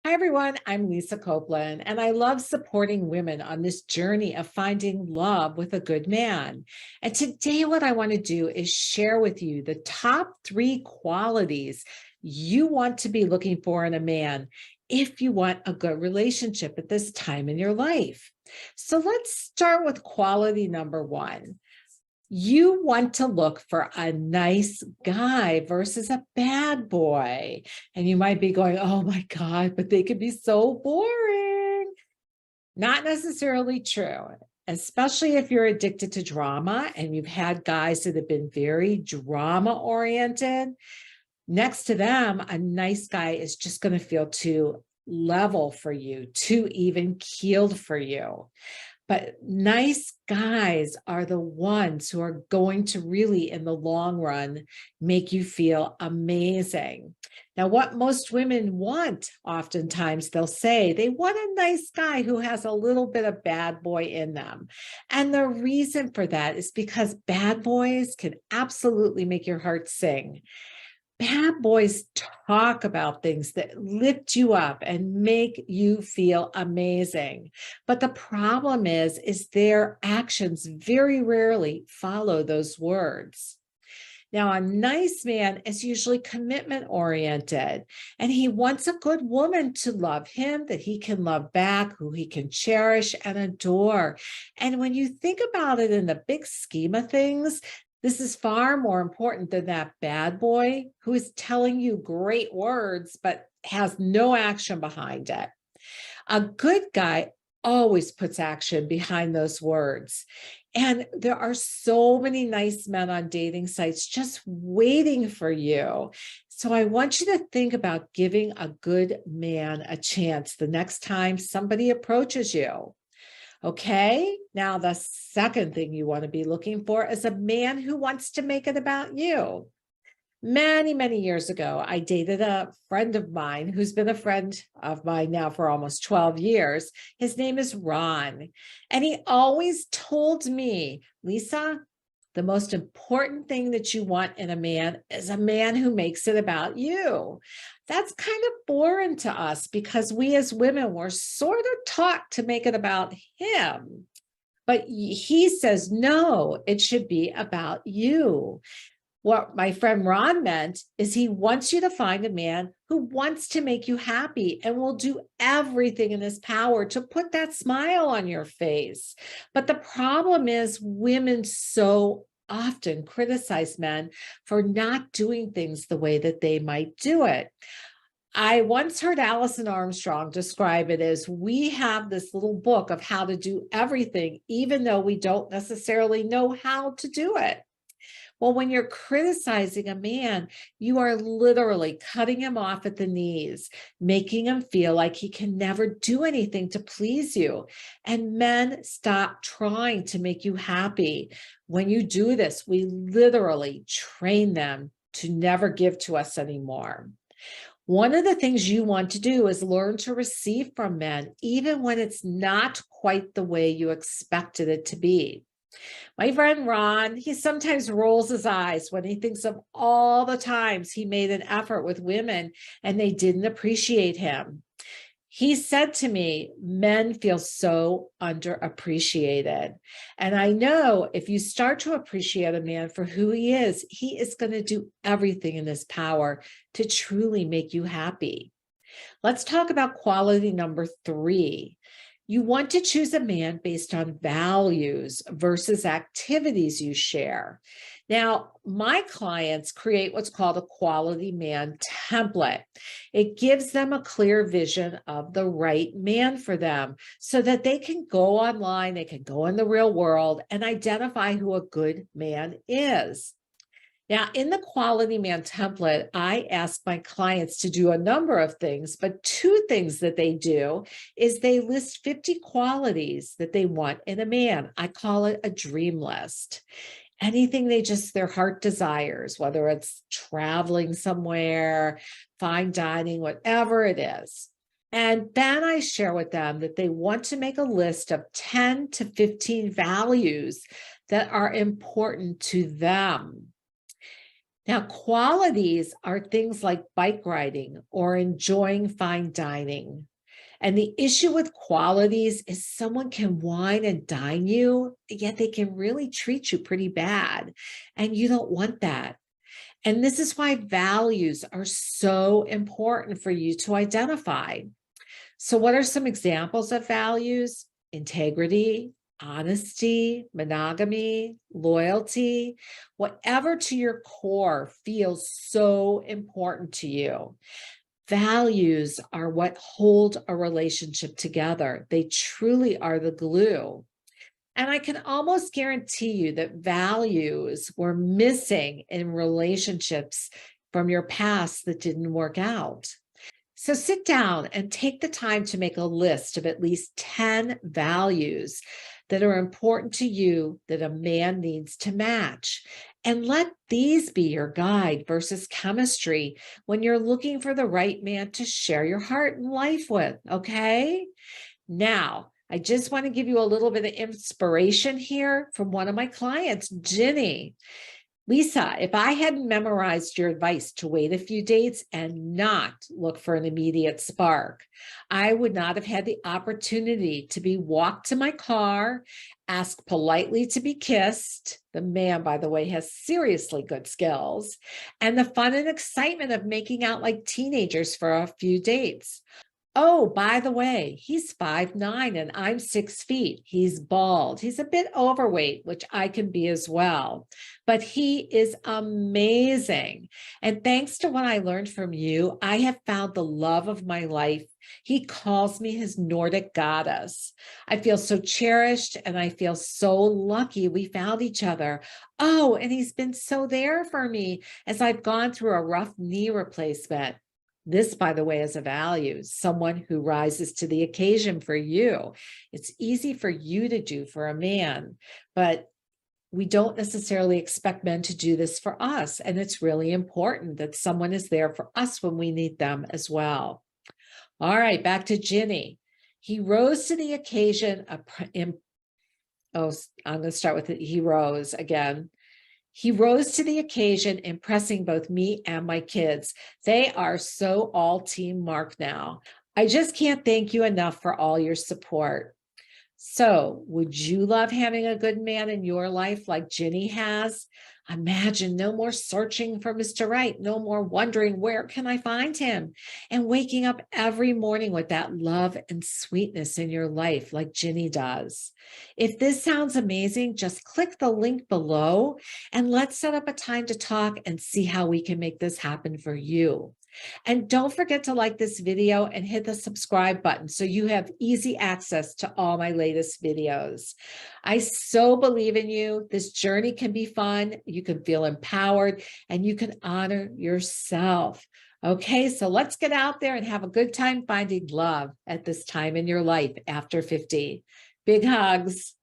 Hi, everyone. I'm Lisa Copeland, and I love supporting women on this journey of finding love with a good man. And today, what I want to do is share with you the top three qualities you want to be looking for in a man if you want a good relationship at this time in your life. So let's start with quality number one. You want to look for a nice guy versus a bad boy. And you might be going, oh my God, but they could be so boring. Not necessarily true, especially if you're addicted to drama and you've had guys that have been very drama oriented. Next to them, a nice guy is just going to feel too level for you, too even keeled for you. But nice guys are the ones who are going to really, in the long run, make you feel amazing. Now, what most women want, oftentimes they'll say they want a nice guy who has a little bit of bad boy in them. And the reason for that is because bad boys can absolutely make your heart sing. Bad boys talk about things that lift you up and make you feel amazing. But the problem is their actions very rarely follow those words. Now, a nice man is usually commitment oriented, and he wants a good woman to love him, that he can love back, who he can cherish and adore. And when you think about it in the big scheme of things, this is far more important than that bad boy who is telling you great words, but has no action behind it. A good guy always puts action behind those words. And there are so many nice men on dating sites just waiting for you. So I want you to think about giving a good man a chance the next time somebody approaches you. Okay, now the second thing you want to be looking for is a man who wants to make it about you. Many, many years ago, I dated a friend of mine who's been a friend of mine now for almost 12 years. His name is Ron. And he always told me, Lisa, the most important thing that you want in a man is a man who makes it about you. That's kind of boring to us because we as women were sort of taught to make it about him. But he says, no, it should be about you. What my friend Ron meant is he wants you to find a man who wants to make you happy and will do everything in his power to put that smile on your face. But the problem is women so often criticize men for not doing things the way that they might do it. I once heard Alison Armstrong describe it as we have this little book of how to do everything, even though we don't necessarily know how to do it. Well, when you're criticizing a man, you are literally cutting him off at the knees, making him feel like he can never do anything to please you. And men stop trying to make you happy. When you do this, we literally train them to never give to us anymore. One of the things you want to do is learn to receive from men, even when it's not quite the way you expected it to be. My friend Ron, he sometimes rolls his eyes when he thinks of all the times he made an effort with women and they didn't appreciate him. He said to me, men feel so underappreciated. And I know if you start to appreciate a man for who he is going to do everything in his power to truly make you happy. Let's talk about quality number three. You want to choose a man based on values versus activities you share. Now, my clients create what's called a quality man template. It gives them a clear vision of the right man for them so that they can go online, they can go in the real world and identify who a good man is. Now, in the Quality Man template, I ask my clients to do a number of things, but two things that they do is they list 50 qualities that they want in a man. I call it a dream list. Anything their heart desires, whether it's traveling somewhere, fine dining, whatever it is. And then I share with them that they want to make a list of 10 to 15 values that are important to them. Now, qualities are things like bike riding or enjoying fine dining. And the issue with qualities is someone can wine and dine you, yet they can really treat you pretty bad. And you don't want that. And this is why values are so important for you to identify. So, what are some examples of values? Integrity, honesty, monogamy, loyalty, whatever to your core feels so important to you. Values are what hold a relationship together. They truly are the glue. And I can almost guarantee you that values were missing in relationships from your past that didn't work out. So sit down and take the time to make a list of at least 10 values that are important to you that a man needs to match. And let these be your guide versus chemistry when you're looking for the right man to share your heart and life with. Okay. Now, I just want to give you a little bit of inspiration here from one of my clients, Ginny. Lisa, if I hadn't memorized your advice to wait a few dates and not look for an immediate spark, I would not have had the opportunity to be walked to my car, asked politely to be kissed. The man, by the way, has seriously good skills, and the fun and excitement of making out like teenagers for a few dates. Oh, by the way, he's 5'9" and I'm 6 feet. He's bald. He's a bit overweight, which I can be as well. But he is amazing. And thanks to what I learned from you, I have found the love of my life. He calls me his Nordic goddess. I feel so cherished and I feel so lucky we found each other. Oh, and he's been so there for me as I've gone through a rough knee replacement. This, by the way, is a value, someone who rises to the occasion for you. It's easy for you to do for a man, but we don't necessarily expect men to do this for us. And it's really important that someone is there for us when we need them as well. All right, back to Ginny. He rose to the occasion. I'm going to start with it. He rose again. He rose to the occasion, impressing both me and my kids. They are so all team Mark now. I just can't thank you enough for all your support. So, would you love having a good man in your life like Ginny has? Imagine no more searching for Mr. Right, no more wondering where can I find him, and waking up every morning with that love and sweetness in your life like Ginny does. If this sounds amazing, just click the link below and let's set up a time to talk and see how we can make this happen for you. And don't forget to like this video and hit the subscribe button so you have easy access to all my latest videos. I so believe in you. This journey can be fun. You can feel empowered and you can honor yourself. Okay, so let's get out there and have a good time finding love at this time in your life after 50. Big hugs.